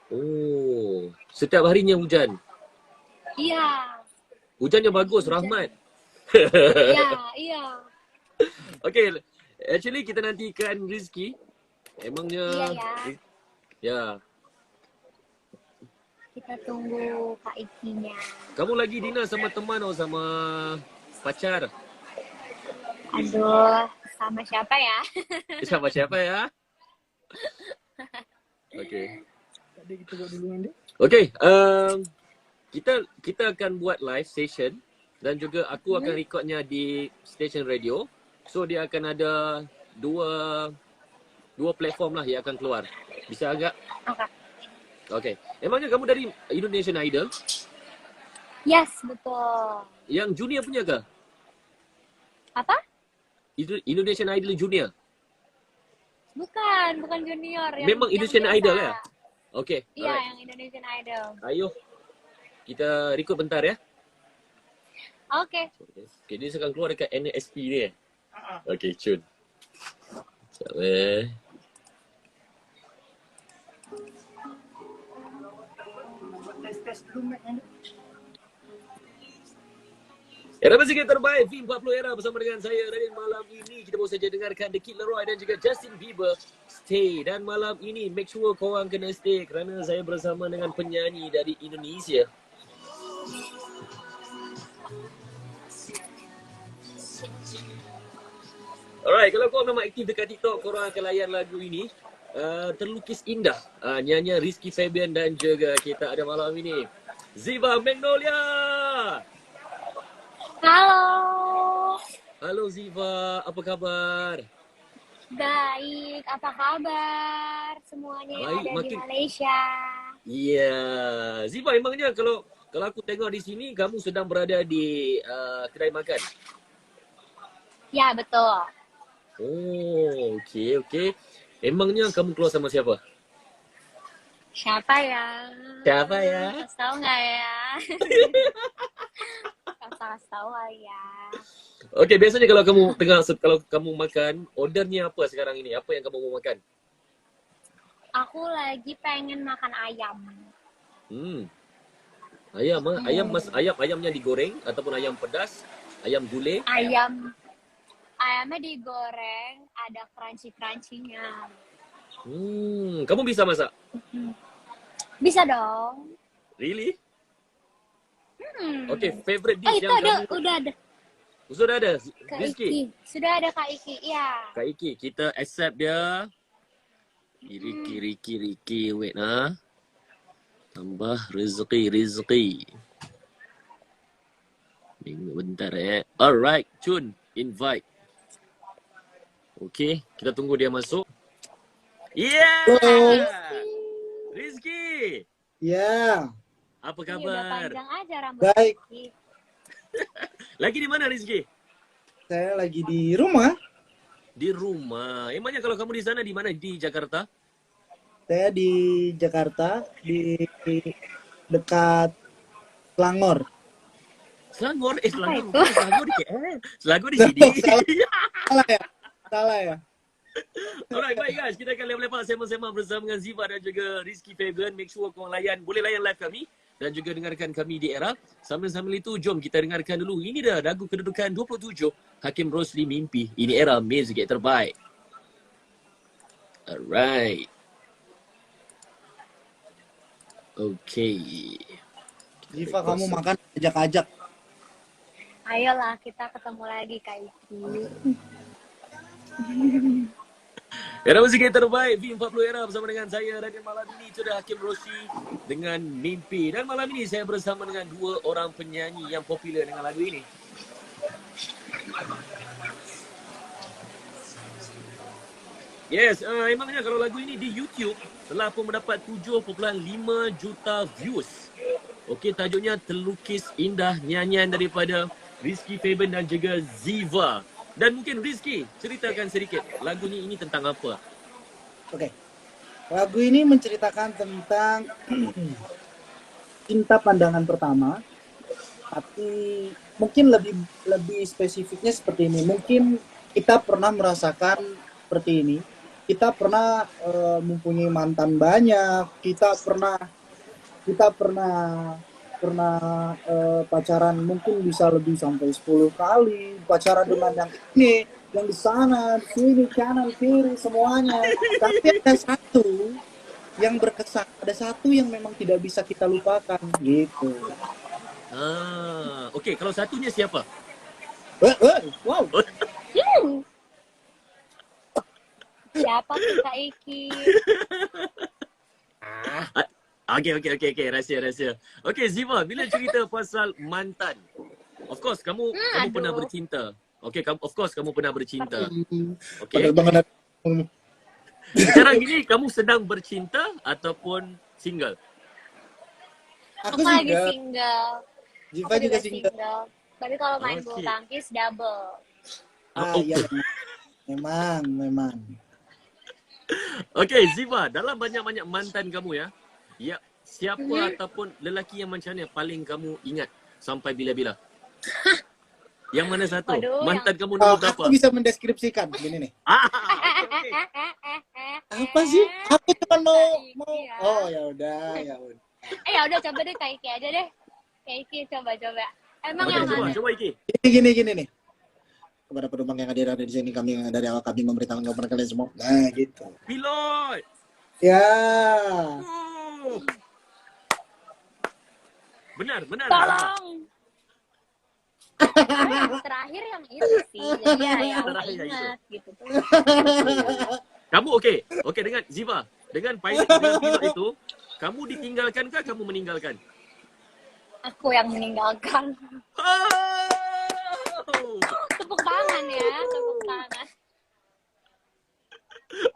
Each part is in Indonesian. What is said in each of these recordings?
Oh, setiap harinya hujan. Iya, Hujannya bagus, hujan. rahmat. Iya, iya. Okay, actually kita nantikan Rizky. Iya Emangnya, ya. ya. Kita tunggu Kak Ikinya. Kamu lagi dinner sama teman atau sama pacar? Aduh, sama siapa ya? Sama siapa ya? Okay. Okay, kita akan buat live session dan juga aku akan recordnya di station radio. So dia akan ada dua platform lah yang akan keluar. Bisa agak? Oke. Okay. Emangnya kamu dari Indonesian Idol? Yes, betul. Yang junior punya ke? Apa? Indonesian Idol junior? Bukan junior. Memang Indonesian Idol ya? Okay. Iya, yang Indonesian Idol. Ayo, kita record bentar ya. Oke. Okay, dia akan keluar dekat NSP ni. Okay, cun. Sekejap Era musik terbaik V40 Era bersama dengan saya dan malam ini kita baru saja dengarkan The Kid Laroi dan juga Justin Bieber Stay. Dan malam ini make sure korang kena stay kerana saya bersama dengan penyanyi dari Indonesia. Alright, kalau korang memang aktif dekat TikTok, korang akan layan lagu ini. Terlukis Indah, nyanyian Rizky Febian dan juga kita ada malam ini Ziva Magnolia. Halo. Halo Ziva, apa khabar? Baik, apa kabar semuanya yang Baik, ada di Malaysia? Iya, Ziva, emangnya kalau aku tengok di sini kamu sedang berada di kedai makan? Ya, betul. Oh, okey. Emangnya kamu keluar sama siapa? Siapa ya? Kasih tahu nggak ya? Kasih tahu ya. Okey, biasanya kalau kamu makan, ordernya apa sekarang ini? Apa yang kamu mau makan? Aku lagi pengen makan ayam. Ayamnya digoreng ataupun ayam pedas, ayam gulai? Ayamnya digoreng, ada crunchy-crunchy-nya. Kamu bisa masak? Bisa dong. Really? Okay, favorite dish yang ada, kamu... udah ada. Sudah ada, Kak Rizky? Iki. Sudah ada Kak Iki, iya. Kak Iki, kita accept dia. Riki, wait nah. Tambah rezeki. Bentar ya. Alright, Chun, invite. Okay, kita tunggu dia masuk. Yeah! Rizky! Ya. Apa Udah kabar? panjang aja rambut. Baik. Rizky. Lagi di mana Rizky? Saya lagi di rumah. Di rumah. Emangnya kalau kamu di sana di mana? Di Jakarta? Saya di Jakarta, di dekat Selangor. Selangor? Selangor. itu? Selangor di sini. Salah ya. Alright, baik guys. Kita akan lepas sembang-sembang bersama dengan Ziva dan juga Rizky Febian. Make sure korang boleh layan live kami. Dan juga dengarkan kami di Era. Sambil-sambil itu, jom kita dengarkan dulu. Ini dah lagu kedudukan 27. Hakim Rosli Mimpi. Ini Era music terbaik. Alright. Okay. Ziva, kamu makan ajak-ajak. Ayolah, kita ketemu lagi Kak Iki. Era musik terbaik V40 Era bersama dengan saya dan malam ini sudah Hakim Rosli dengan Mimpi. Dan malam ini saya bersama dengan dua orang penyanyi yang popular dengan lagu ini. Yes, emangnya kalau lagu ini di YouTube telah pun mendapat 7.5 juta views. Okey, tajuknya Terlukis Indah, nyanyian daripada Rizky Febian dan juga Ziva. Dan mungkin Rizky, ceritakan sedikit lagu ini tentang apa? Oke. Lagu ini menceritakan tentang cinta pandangan pertama. Tapi mungkin lebih spesifiknya seperti ini. Mungkin kita pernah merasakan seperti ini. kita pernah mempunyai mantan banyak, kita pernah pacaran mungkin bisa lebih sampai 10 kali, pacaran dengan yang ini, yang di sana, di sini, kanan, kiri, semuanya. Tapi ada satu yang berkesan, ada satu yang memang tidak bisa kita lupakan, gitu. Okey, kalau satunya siapa? Wow. Hmm, siapa tuh Kak Iki? Okey, rahsia. Okey, Ziva, bila cerita pasal mantan, of course kamu pernah Aduh. bercinta. Okey, of course kamu pernah bercinta. Okey. Penerbangan. Sekarang ini kamu sedang bercinta ataupun single? Aku Aku lagi single, single. Jiva Aku juga juga single. single. Tapi kalau main bulu Okey. tangkis double. Iya, memang. Okey, Ziva, dalam banyak-banyak mantan kamu ya, siapa ataupun lelaki yang macam mana paling kamu ingat sampai bila-bila? Yang mana satu? Waduh, Mantan kamu nombor berapa? Aku bisa mendeskripsikan gini nih. Okey. Apa sih? Aku cuma mau. Iki ya. Oh, ya udah. Ya udah coba deh Kak Iki aja deh. Kak Iki coba. Emang Okey, yang coba, mana? coba Iki. Gini nih. Kepada penumpang yang hadir ada di sini, kami dari awal kami memberitahukan kepada kalian semua. Nah, gitu. Pilot. Ya. Oh. Benar. Tolong. Yang terakhir yang itu sih. Jadi ya udah Terakhir yang itu. ingat gitu tuh. Kamu okey dengan Ziva, dengan pilot itu, kamu ditinggalkankah kamu meninggalkan? Aku yang meninggalkan. Oh! Tepuk tangan ya, tepuk tangan.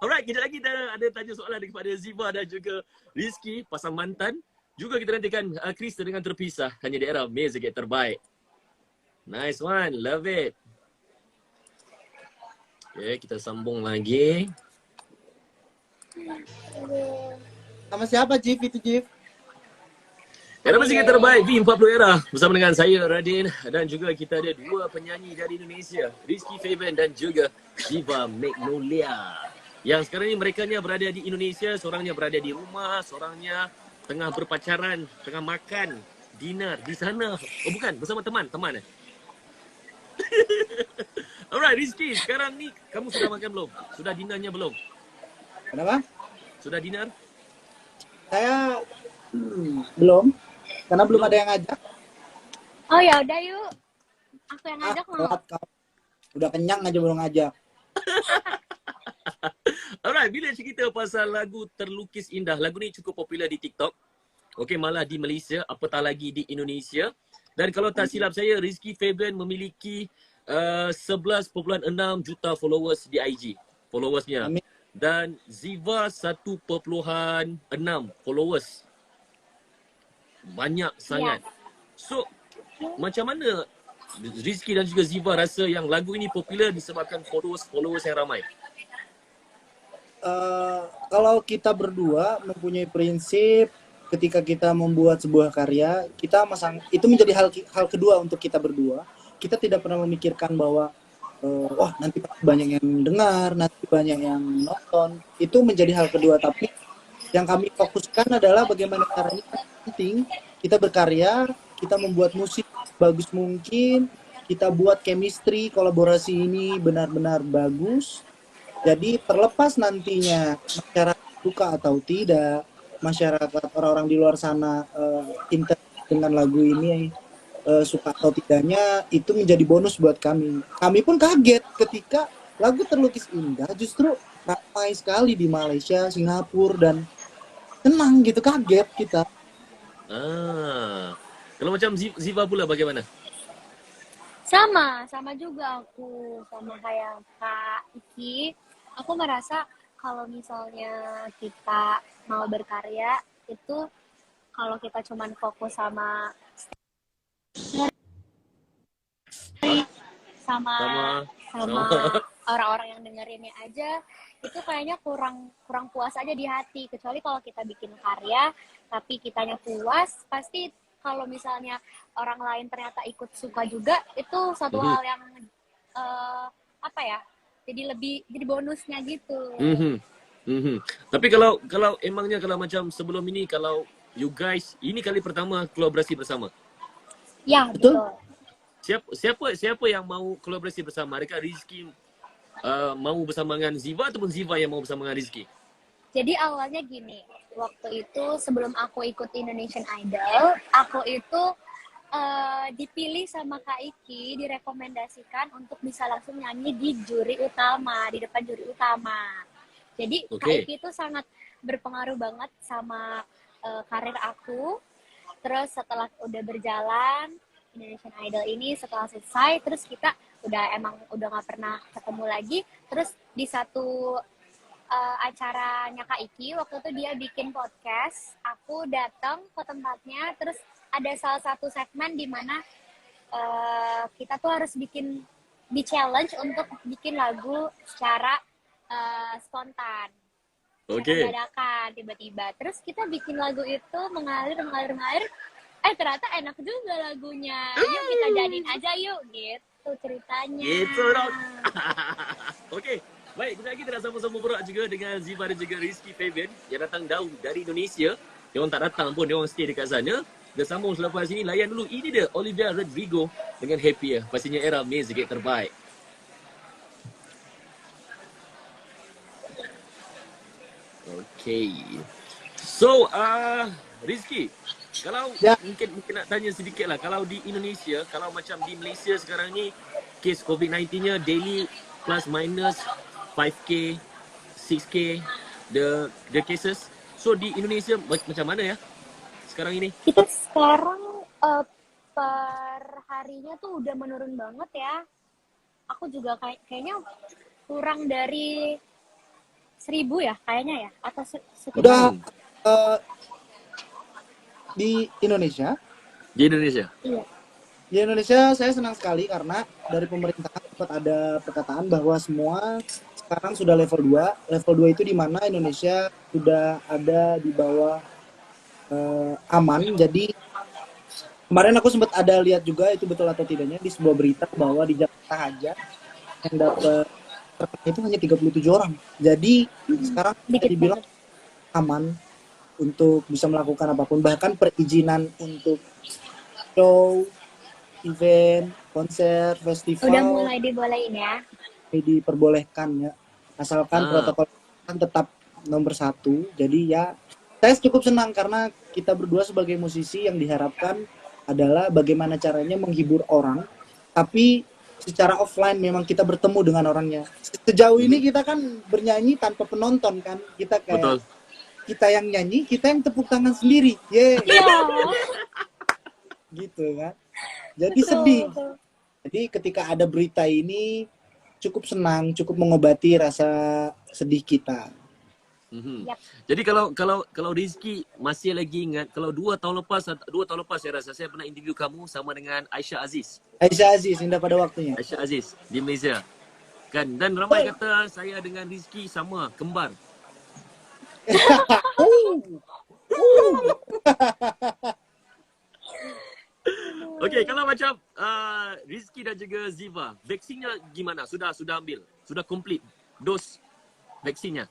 Alright, kejap lagi kita ada tanya soalan kepada Ziva dan juga Rizky pasal mantan. Juga kita nantikan Chris dengan terpisah hanya di era Music terbaik. Nice one, love it. Okay, kita sambung lagi. Sama siapa, Jif? Itu Jif? Era Music terbaik V40 era bersama dengan saya Radin dan juga kita ada dua penyanyi dari Indonesia, Rizky Fabian dan juga Ziva Magnolia. Yang sekarang ni mereka berada di Indonesia, seorangnya berada di rumah, seorangnya tengah berpacaran, tengah makan dinner di sana. Oh bukan, bersama teman. Alright, Rizky, sekarang ni kamu sudah makan belum? Sudah dinnernya belum? Kenapa? Sudah dinner? Saya belum. Karena belum ada yang ngajak. Oh ya udah yuk. Aku yang ngajak mau. Telat kau. Udah kenyang aja belum ngajak. Alright, bila cerita pasal lagu Terlukis Indah, lagu ni cukup popular di TikTok. Okey, malah di Malaysia, apatah lagi di Indonesia. Dan kalau tak silap saya, Rizky Fabian memiliki 11.6 juta followers di IG. Followersnya. Amin. Dan Ziva 1.6 followers. Banyak sangat. So, macam mana Rizky dan juga Ziva rasa yang lagu ini popular disebabkan followers yang ramai? Kalau kita berdua mempunyai prinsip ketika kita membuat sebuah karya, kita itu menjadi hal kedua untuk kita berdua. Kita tidak pernah memikirkan bahwa wah nanti banyak yang dengar, nanti banyak yang nonton. Itu menjadi hal kedua, tapi yang kami fokuskan adalah bagaimana caranya penting kita berkarya, kita membuat musik bagus mungkin, kita buat chemistry, kolaborasi ini benar-benar bagus. Jadi terlepas nantinya masyarakat suka atau tidak, masyarakat orang-orang di luar sana interest dengan lagu ini suka atau tidaknya, itu menjadi bonus buat kami. Kami pun kaget ketika lagu Terlukis Indah justru ramai sekali di Malaysia, Singapura, dan senang gitu, kaget kita. Kalau macam Ziva pula bagaimana? Sama juga aku sama kayak Kak Iki. Aku merasa kalau misalnya kita mau berkarya itu kalau kita cuman fokus sama orang-orang yang dengerinnya aja, itu kayaknya kurang puas aja di hati. Kecuali kalau kita bikin karya tapi kitanya puas, pasti kalau misalnya orang lain ternyata ikut suka juga, itu satu hal yang jadi bonusnya gitu. Tapi kalau emangnya kalau macam sebelum ini, kalau you guys ini kali pertama kolaborasi bersama, Ya, Betul. betul. siapa yang mau kolaborasi bersama? Adakah Rizky mau bersama dengan Ziva ataupun Ziva yang mau bersama dengan Rizky? Jadi awalnya gini, waktu itu sebelum aku ikut Indonesian Idol, aku itu dipilih sama Kak Iki, direkomendasikan untuk bisa langsung nyanyi di juri utama, di depan juri utama. Jadi Kak Oke. Iki itu sangat berpengaruh banget sama karir aku. Terus setelah udah berjalan Indonesian Idol ini, setelah selesai, terus kita udah nggak pernah ketemu lagi. Terus di satu acaranya Kak Iki, waktu itu dia bikin podcast, aku datang ke tempatnya, terus ada salah satu segmen di mana kita tuh harus di challenge untuk bikin lagu secara spontan. Oke. Dadakan tiba-tiba. Terus kita bikin lagu itu mengalir. Ternyata enak juga lagunya. Yuk kita jadiin aja yuk, gitu ceritanya. Gitu dong. Oke. Baik, kita lagi nak sama-sama berak juga dengan Ziva dan juga Rizky Fabian yang datang jauh dari Indonesia. Dia orang tak datang pun, dia orang stay dekat sana. Dia sambung selepas ini, layan dulu. Ini dia, Olivia Rodrigo dengan Happier. Pastinya era music terbaik. Okay. So, Rizky, kalau Ya. mungkin nak tanya sedikit lah, kalau di Indonesia, kalau macam di Malaysia sekarang ni, kes COVID-19-nya daily plus minus 5K, 6K, the cases. So di Indonesia macam mana ya sekarang ini? Kita sekarang per harinya tuh udah menurun banget ya. Aku juga kayaknya kurang dari 1.000 ya kayaknya ya, atau sekitar. Udah di Indonesia. Di Indonesia. Iya. Di Indonesia saya senang sekali karena dari pemerintah sempat ada perkataan bahwa semua sekarang sudah level 2. Level 2 itu di mana Indonesia sudah ada di bawah aman. Jadi kemarin aku sempat ada lihat juga, itu betul atau tidaknya, di sebuah berita bahwa di Jakarta aja yang dapat terkena itu hanya 37 orang. Jadi sekarang bisa Dikit dibilang banget. aman untuk bisa melakukan apapun. Bahkan perizinan untuk show, event, konser, festival Udah mulai dibolehin ya. diperbolehkan ya, asalkan protokol kesehatan tetap nomor 1. Jadi ya saya cukup senang karena kita berdua sebagai musisi yang diharapkan adalah bagaimana caranya menghibur orang, tapi secara offline memang kita bertemu dengan orangnya. Sejauh ini kita kan bernyanyi tanpa penonton kan, kita kayak Betul. kita yang nyanyi, kita yang tepuk tangan sendiri, Iya. gitu kan. Jadi sedih. Betul. Jadi ketika ada berita ini cukup senang, cukup mengobati rasa sedih kita. Yap. Jadi kalau Rizky masih lagi ingat, kalau 2 tahun lepas saya rasa saya pernah interview kamu sama dengan Aisyah Aziz. Aisyah Aziz, Indah pada waktunya. Aisyah Aziz di Malaysia. Kan, dan ramai kata saya dengan Rizky sama, kembar. Okey, kalau macam Rizky dan juga Ziva, vaksinnya gimana? Sudah ambil? Sudah complete dos vaksinnya?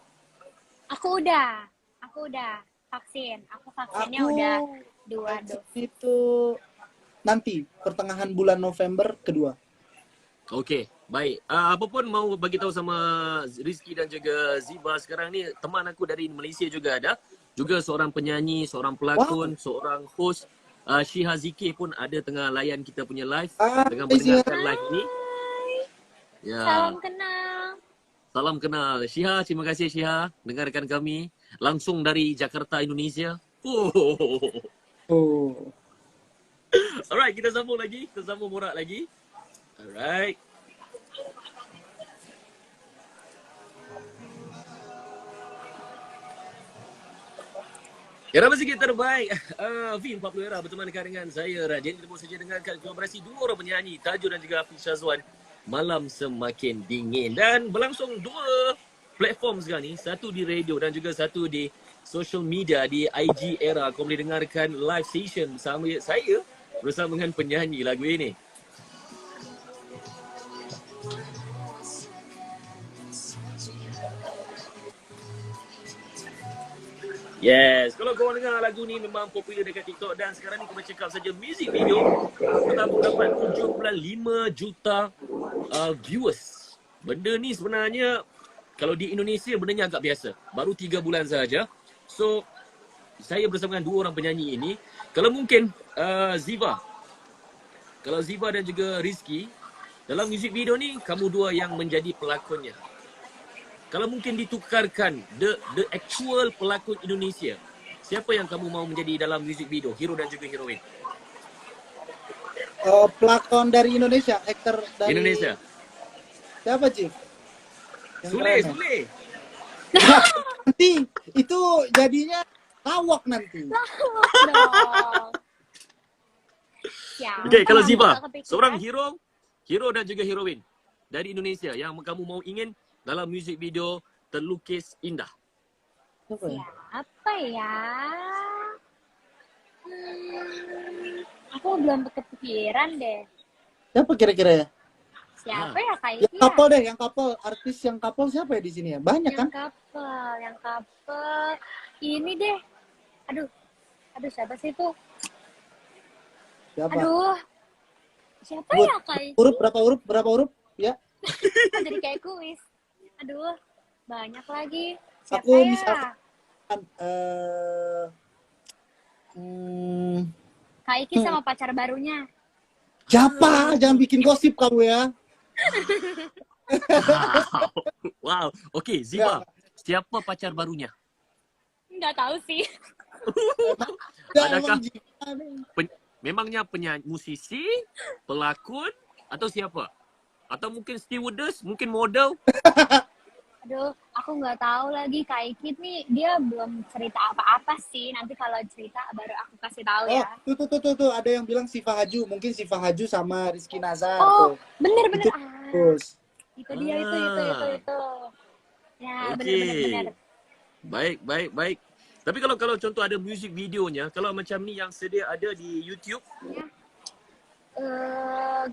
Aku udah vaksin. Aku vaksinnya udah 2 dos. Itu nanti pertengahan bulan November kedua. Okey, baik. Apa pun mau bagi tahu sama Rizky dan juga Ziva sekarang ni, teman aku dari Malaysia juga ada. Juga seorang penyanyi, seorang pelakon, seorang host. Shiha Zikir pun ada tengah layan kita punya live dengan mendengarkan live ni. Ya. Salam kenal. Salam kenal. Shiha, terima kasih Shiha dengarkan kami langsung dari Jakarta, Indonesia. Alright, kita sambung lagi. Kita sambung borak lagi. Alright. Era musik terbaik. V 40 era berteman dengan saya Rajen. Kita saja dengarkan kolaborasi dua orang penyanyi, Tajo dan juga Hafiz Syazwan, Malam Semakin Dingin. Dan berlangsung 2 platform sekarang ni, satu di radio dan juga satu di social media di IG Era. Kau boleh dengarkan live session bersama saya bersama dengan penyanyi lagu ini. Yes, kalau korang dengar lagu ni memang popular dekat TikTok dan sekarang ni kau cakap saja music video pertama dapat 7.5 juta viewers. Benda ni sebenarnya kalau di Indonesia benda agak biasa. Baru 3 bulan saja. So saya bersama dengan dua orang penyanyi ini. Kalau mungkin Ziva. Kalau Ziva dan juga Rizky dalam music video ni kamu dua yang menjadi pelakonnya. Kalau mungkin ditukarkan the actual pelakon Indonesia, siapa yang kamu mau menjadi dalam music video, hero dan juga heroin? Pelakon dari Indonesia, aktor dari Indonesia. siapa Chief? Sule, Sule. Nanti itu jadinya lawak nanti. Dong. Siapa Okey, kalau yang Ziva, bakal kepikiran? seorang hero dan juga heroin dari Indonesia yang kamu mau ingin dalam music video Terlukis Indah. Siapa ya? Siapa ya? Aku belum kepikiran deh. Siapa kira-kira ya? Siapa ya kayak Yang couple deh, yang couple, artis yang couple siapa ya di sini ya? Banyak kan? yang couple. Ini deh. Aduh siapa sih itu? Siapa? Aduh. Siapa Sebut. ya kayak Berapa huruf? Ya. jadi kayak kuis. Aduh, banyak lagi. Siapa Aku ya? misalkan Kak Iki sama pacar barunya. siapa? Jangan bikin gosip kamu ya. Wow. Okey, Ziva. Siapa pacar barunya? Nggak tahu sih. Adakah Emang memangnya penyanyi, musisi, pelakon atau siapa? Atau mungkin stewardess, mungkin model? Aduh, aku nggak tahu lagi Kak Iki nih, dia belum cerita apa-apa sih. Nanti kalau cerita baru aku kasih tahu ya. tuh, ada yang bilang Siva Haju, mungkin Siva Haju sama Rizky Nazar Oh, tuh. bener. Itu terus. Itu dia, itu. Ya, Okey. bener. Baik. Tapi kalau contoh ada music videonya, kalau macam ni yang sedia ada di YouTube,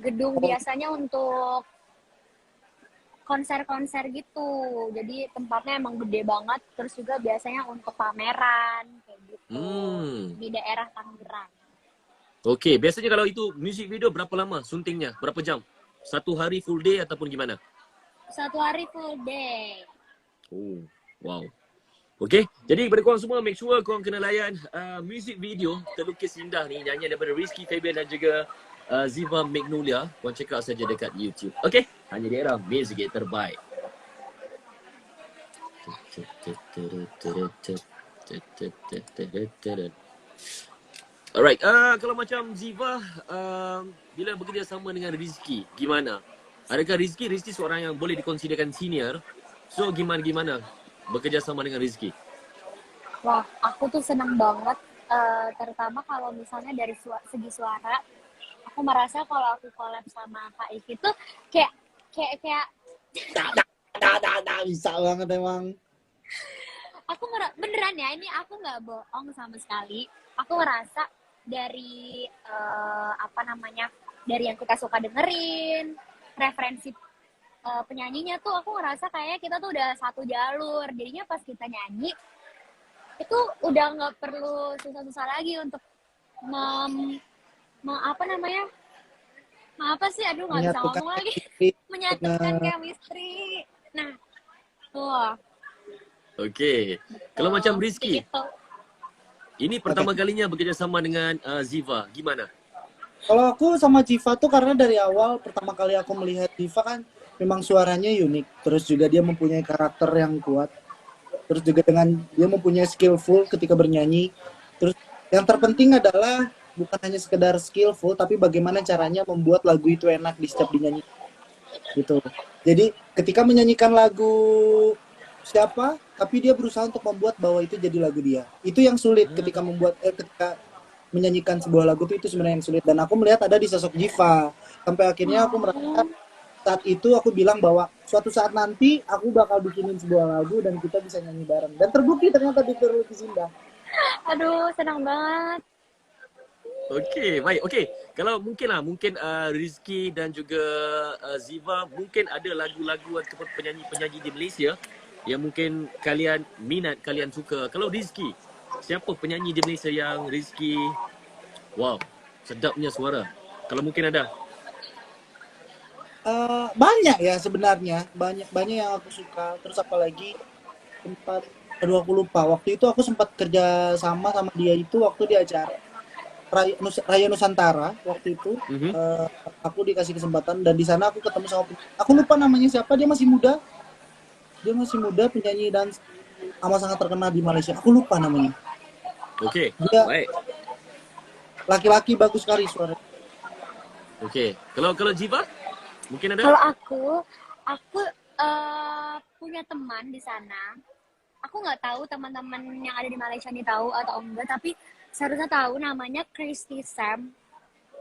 Gedung biasanya untuk konser-konser gitu. Jadi tempatnya emang gede banget. Terus juga biasanya untuk pameran kayak gitu. Di daerah Tangerang. okey. Biasanya kalau itu music video berapa lama suntingnya? Berapa jam? 1 hari full day ataupun gimana? 1 hari full day. Oh, wow. Okey, jadi kepada korang semua, make sure korang kena layan music video Terlukis Indah ni, nyanyian daripada Rizky Fabian dan juga Ziva Magnolia. Korang check out saja dekat YouTube. Okey, hanya di era music terbaik. Alright, kalau macam Ziva, bila bekerja sama dengan Rizky, gimana? Adakah Rizky seorang yang boleh dikonsiderkan senior? So, gimana bekerja sama dengan Rizky? Wah, aku tuh senang banget. Terutama kalau misalnya dari segi suara. Aku merasa kalau aku collab sama Kak Iki tuh kayak Bisa banget emang. beneran ya, ini aku nggak bohong sama sekali. Aku ngerasa dari dari yang kita suka dengerin, referensi penyanyinya tuh aku ngerasa kayaknya kita tuh udah satu jalur. Jadinya pas kita nyanyi itu udah nggak perlu susah-susah lagi untuk nggak bisa ngomong lagi. Menyatukan chemistry. Nah, tuh. Okey. Kalau macam Rizky, Gitu. ini pertama kalinya bekerja sama dengan Ziva. Gimana? Kalau aku sama Ziva tuh karena dari awal pertama kali aku melihat Ziva kan memang suaranya unik, terus juga dia mempunyai karakter yang kuat, terus juga dengan dia mempunyai skillful ketika bernyanyi. Terus yang terpenting adalah bukan hanya sekedar skillful, tapi bagaimana caranya membuat lagu itu enak di setiap dinyanyi gitu. Jadi ketika menyanyikan lagu siapa, tapi dia berusaha untuk membuat bahwa itu jadi lagu dia. Itu yang sulit ketika ketika menyanyikan sebuah lagu itu sebenarnya yang sulit. Dan aku melihat ada di sosok Ziva. Sampai akhirnya aku merasa saat itu aku bilang bahwa suatu saat nanti aku bakal bikinin sebuah lagu dan kita bisa nyanyi bareng. Dan terbukti ternyata di Terlukis Indah. Aduh, senang banget. Okey, baik. Okey, kalau mungkin Rizky dan juga Ziva mungkin ada lagu-lagu ataupun penyanyi-penyanyi di Malaysia yang mungkin kalian minat, kalian suka. Kalau Rizky, siapa penyanyi di Malaysia yang Rizky, wow, sedapnya suara? Kalau mungkin ada. Banyak ya sebenarnya, banyak yang aku suka. Terus apalagi sempat, aduh aku lupa. Waktu itu aku sempat kerja sama dia itu waktu di acara Raya Nusantara waktu itu. Mhm. Aku dikasih kesempatan dan di sana aku ketemu sama aku lupa namanya siapa, dia masih muda penyanyi dan amat sangat terkenal di Malaysia. Aku lupa namanya. Okey, Dia baik. laki-laki bagus sekali suara. Okey. Kalau Jiva, mungkin ada? Kalau aku punya teman di sana. Aku nggak tahu teman-teman yang ada di Malaysia ini tahu atau enggak, tapi seharusnya tahu namanya Christy Sam.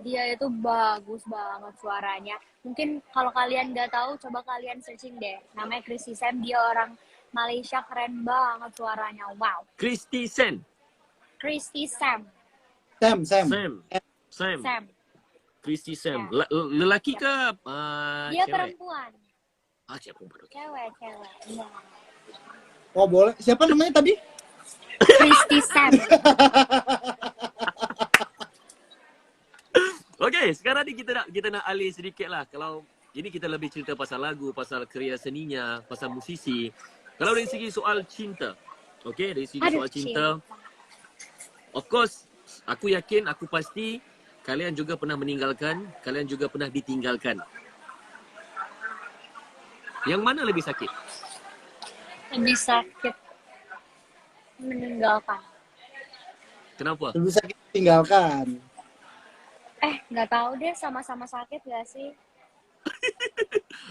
Dia itu bagus banget suaranya. Mungkin kalau kalian nggak tahu, coba kalian searching deh. Namanya Christy Sam, dia orang Malaysia, keren banget suaranya. Wow. Christy Sen. Christy Sam. Sam. Sam. Christy Sam. Ya. Lelaki Ya. ke Dia cewek? perempuan. Cewek perempuan. Okay. Cewek. Iya. Oh boleh. Siapa namanya tadi? Christy Sam. Okey, sekarang ni kita nak alih sedikit lah. Kalau ini kita lebih cerita pasal lagu, pasal karya seninya, pasal musisi. Kalau dari segi soal cinta, okey, dari segi soal cinta, of course, aku yakin, aku pasti kalian juga pernah meninggalkan, kalian juga pernah ditinggalkan. Yang mana lebih sakit? Lebih sakit meninggalkan. Lebih Kenapa? sakit tinggalkan. Nggak tahu deh, sama-sama sakit gak sih?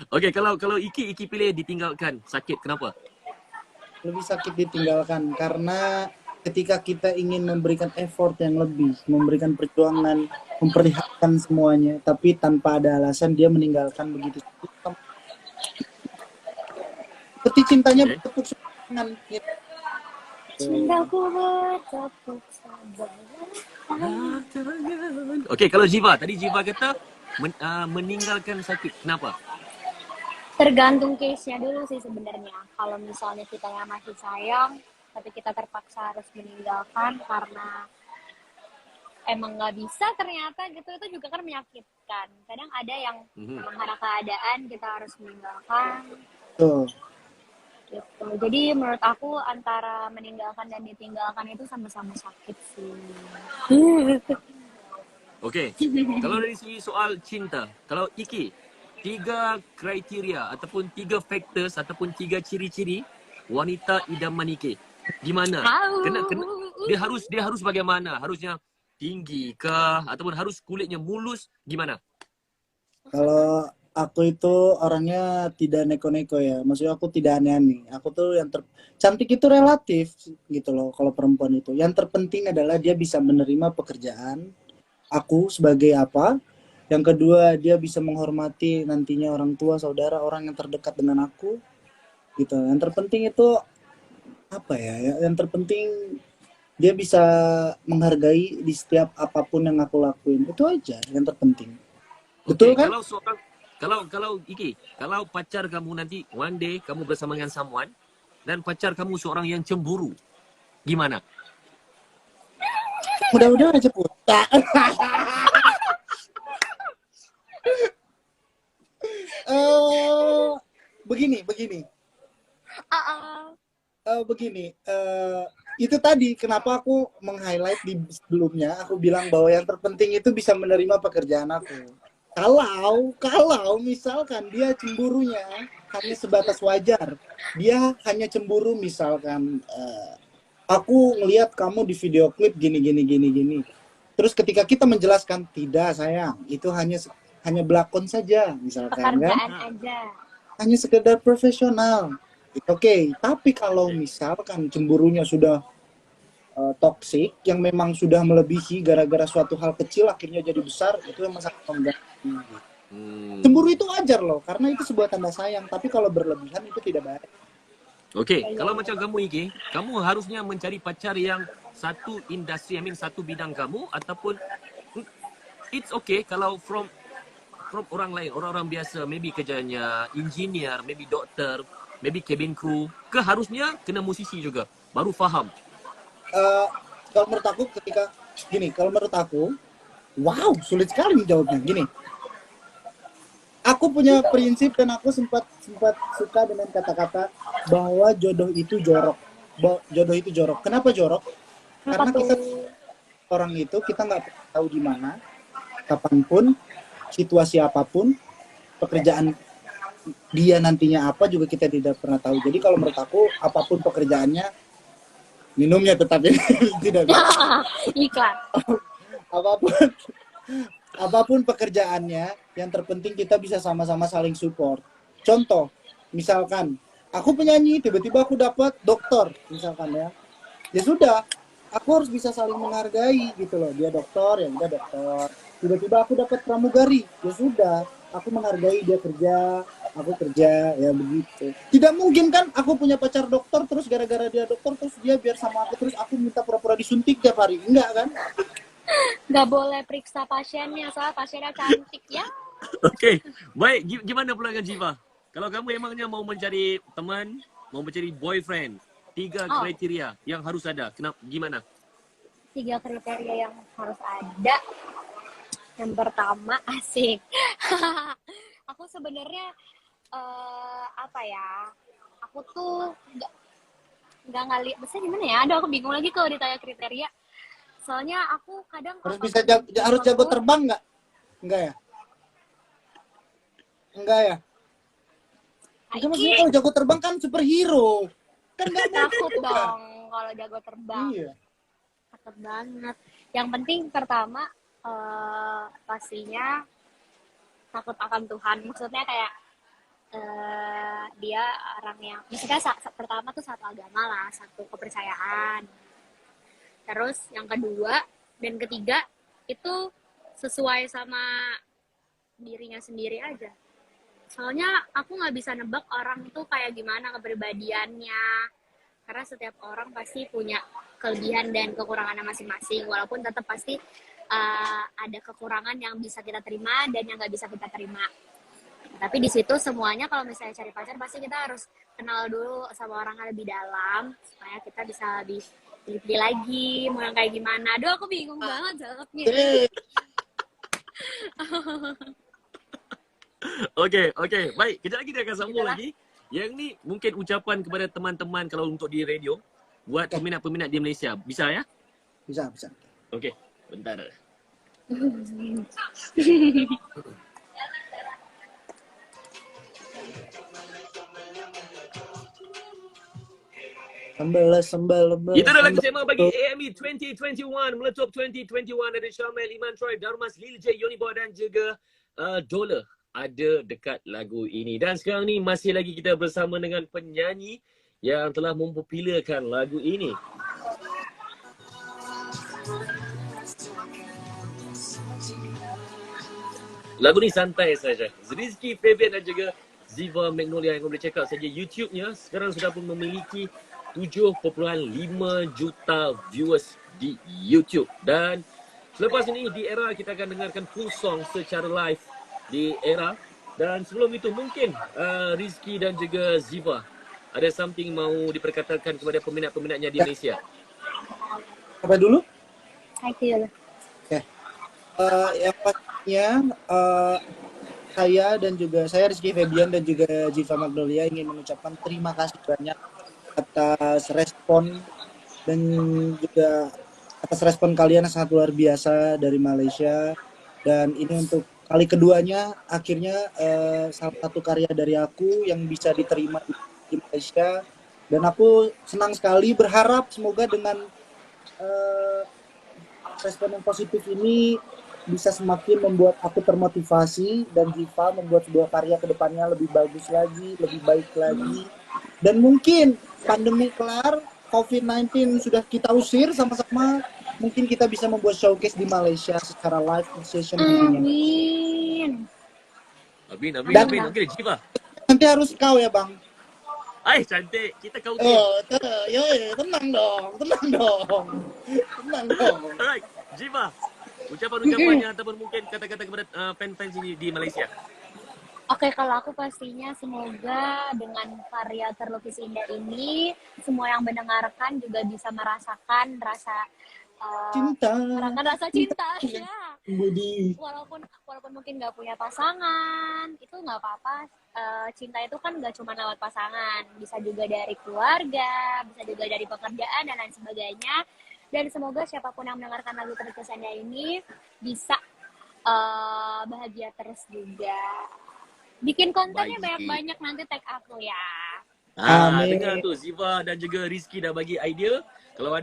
Okey, kalau Iki pilih ditinggalkan, sakit kenapa? Lebih sakit ditinggalkan karena ketika kita ingin memberikan effort yang lebih, memberikan perjuangan, memperlihatkan semuanya, tapi tanpa ada alasan dia meninggalkan begitu. Seperti cintanya bertepuk tangan. Cintaku bertepuk sebelah. Okey, kalau Jiva, tadi Jiva kata meninggalkan sakit. Kenapa? Tergantung case-nya dulu sih sebenarnya. Kalau misalnya kita yang masih sayang, tapi kita terpaksa harus meninggalkan karena emang nggak bisa ternyata gitu, itu juga kan menyakitkan. Kadang ada yang memang karena keadaan kita harus meninggalkan. Tuh. Gitu. Jadi menurut aku antara meninggalkan dan ditinggalkan itu sama-sama sakit sih. Okey. Kalau dari segi soal cinta, kalau Iki, 3 kriteria ataupun 3 factors ataupun 3 ciri-ciri wanita idaman Iki. Gimana? Kena dia harus bagaimana? Harusnya tinggi kah ataupun harus kulitnya mulus, gimana? Kalau aku itu orangnya tidak neko-neko ya. Maksudnya aku tidak aneh-aneh. Aku tuh yang cantik itu relatif gitu loh kalau perempuan itu. Yang terpenting adalah dia bisa menerima pekerjaan aku sebagai apa. Yang kedua, dia bisa menghormati nantinya orang tua, saudara, orang yang terdekat dengan aku. Gitu. Yang terpenting itu apa ya? Yang terpenting dia bisa menghargai di setiap apapun yang aku lakuin. Itu aja yang terpenting. Betul kan? Kalau Iki, kalau pacar kamu nanti one day kamu bersama dengan someone dan pacar kamu seorang yang cemburu, gimana? Mudah-mudahan aja putar. Begini. Itu tadi kenapa aku meng-highlight di sebelumnya, aku bilang bahwa yang terpenting itu bisa menerima pekerjaan aku. Kalau misalkan dia cemburunya hanya sebatas wajar, dia hanya cemburu misalkan aku ngelihat kamu di video klip gini. Terus ketika kita menjelaskan tidak sayang, itu hanya belakon saja misalkan pekerjaan kan, aja. hanya sekedar profesional. Oke, tapi kalau misalkan cemburunya sudah toksik yang memang sudah melebihi gara-gara suatu hal kecil akhirnya jadi besar, itu memang sangat mengganggu. Cemburu itu wajar loh, karena itu sebuah tanda sayang. Tapi kalau berlebihan itu tidak baik. Okey, kalau macam kamu Iki, kamu harusnya mencari pacar yang satu industri, satu bidang kamu ataupun it's okay kalau from orang lain, orang-orang biasa, maybe kerjanya engineer, maybe doktor, maybe cabin crew, ke harusnya kena musisi juga, baru faham. eh, kalau menurut aku ketika gini, kalau menurut aku, wow, sulit sekali jawabnya. Gini, aku punya prinsip dan aku sempat sempat suka dengan kata-kata bahwa jodoh itu jorok. Jodoh itu jorok. Kenapa jorok? Apa Karena tuh? kita orang itu kita nggak pernah tahu di mana, kapanpun, situasi apapun, pekerjaan dia nantinya apa juga kita tidak pernah tahu. Jadi kalau menurut aku apapun pekerjaannya, minumnya tetapi tidak bisa. Iklan. Apapun apapun pekerjaannya, yang terpenting kita bisa sama-sama saling support. Contoh, misalkan aku penyanyi, tiba-tiba aku dapat dokter, misalkan ya. Ya sudah, aku harus bisa saling menghargai gitu loh. Dia dokter, ya udah dokter. Tiba-tiba aku dapat pramugari, ya sudah, aku menghargai dia kerja, aku kerja, ya begitu. Tidak mungkin kan aku punya pacar dokter, terus gara-gara dia dokter, terus dia biar sama aku, terus aku minta pura-pura disuntik tiap hari. Enggak kan? Nggak boleh periksa pasiennya, soal pasiennya cantik ya. Okey. Baik, gimana pula dengan Jiva? Kalau kamu emangnya mau mencari teman, mau mencari boyfriend, 3 Oh, kriteria yang harus ada. Gimana? 3 kriteria yang harus ada. Yang pertama, asik. Aku sebenarnya apa ya? Aku tuh nggak ngali, maksudnya gimana ya? Aduh, aku bingung lagi kalau ditanya kriteria. Soalnya aku kadang Harus kalau bisa ketemu harus jago siapapun, terbang nggak? Enggak ya? Enggak ya? Itu maksudnya Aiki, kalau jago terbang kan superhero. Kan nggak mungkin takut juga. dong kalau jago terbang. Iya. Takut banget. Yang penting pertama pastinya takut akan Tuhan. Maksudnya kayak dia orang yang, maksudnya pertama tuh satu agama lah, satu kepercayaan. Terus yang kedua dan ketiga itu sesuai sama dirinya sendiri aja. Soalnya aku nggak bisa nebak orang tuh kayak gimana kepribadiannya. Karena setiap orang pasti punya kelebihan dan kekurangannya masing-masing. Walaupun tetap pasti ada kekurangan yang bisa kita terima dan yang nggak bisa kita terima. Tapi di situ semuanya kalau misalnya cari pacar pasti kita harus kenal dulu sama orang yang lebih dalam supaya kita bisa lebih pilih lagi mau yang kayak gimana. Aduh, aku bingung banget jawabnya. Okey. Baik, kejap lagi dia akan sambung Itulah. lagi. Yang ni mungkin ucapan kepada teman-teman kalau untuk di radio buat peminat-peminat di Malaysia. Bisa ya? Bisa, bisa. Okey, bentar. Sembel. Itu adalah lagu tema bagi AME 2021 meletup 2021 dari Syamel, Iman Troy, Darmas, Lil J, Yonibo dan juga Dola ada dekat lagu ini. Dan sekarang ni masih lagi kita bersama dengan penyanyi yang telah mempopularkan lagu ini. Lagu ni santai saja. Rizky Febian dan juga Ziva Magnolia yang boleh check out saja YouTube-nya sekarang sudah pun memiliki 7.5 juta viewers di YouTube. Dan selepas ini di era kita akan dengarkan full song secara live di era. Dan sebelum itu mungkin Rizky dan juga Ziva ada something mau diperkatakan kepada peminat-peminatnya di Malaysia. Apa dulu? Aiki dulu. Ya. Yang pastinya saya Rizky Febian dan juga Ziva Magnolia ingin mengucapkan terima kasih banyak atas respon dan juga atas respon kalian yang sangat luar biasa dari Malaysia. Dan ini untuk kali keduanya akhirnya salah satu karya dari aku yang bisa diterima di Malaysia. Dan aku senang sekali, berharap semoga dengan respon yang positif ini bisa semakin membuat aku termotivasi dan Ziva membuat sebuah karya kedepannya lebih bagus lagi, lebih baik lagi. Dan mungkin pandemi kelar, COVID-19 sudah kita usir sama-sama, mungkin kita bisa membuat showcase di Malaysia secara live session nantinya. Amin. Okey, Ziva. Nanti harus kau ya bang. Ay, cantik. Kita kau Tenang dong. Alright, Ziva. Ucapan-ucapannya ataupun mungkin kata-kata kepada fan-fans ini di Malaysia. Oke, kalau aku pastinya semoga dengan karya Terlukis Indah ini, semua yang mendengarkan juga bisa merasakan rasa Cinta, merasakan rasa cinta cinta yang ya. Budi. Walaupun mungkin nggak punya pasangan, itu nggak apa-apa. Cinta itu kan nggak cuma lewat pasangan, bisa juga dari keluarga, bisa juga dari pekerjaan dan lain sebagainya. Dan semoga siapapun yang mendengarkan lagu Terlukis Indah ini bisa bahagia terus juga. Bikin kontennya Baik. banyak-banyak, nanti tag aku ya. Amin. Dengar tu Ziva dan juga Rizky dah bagi idea.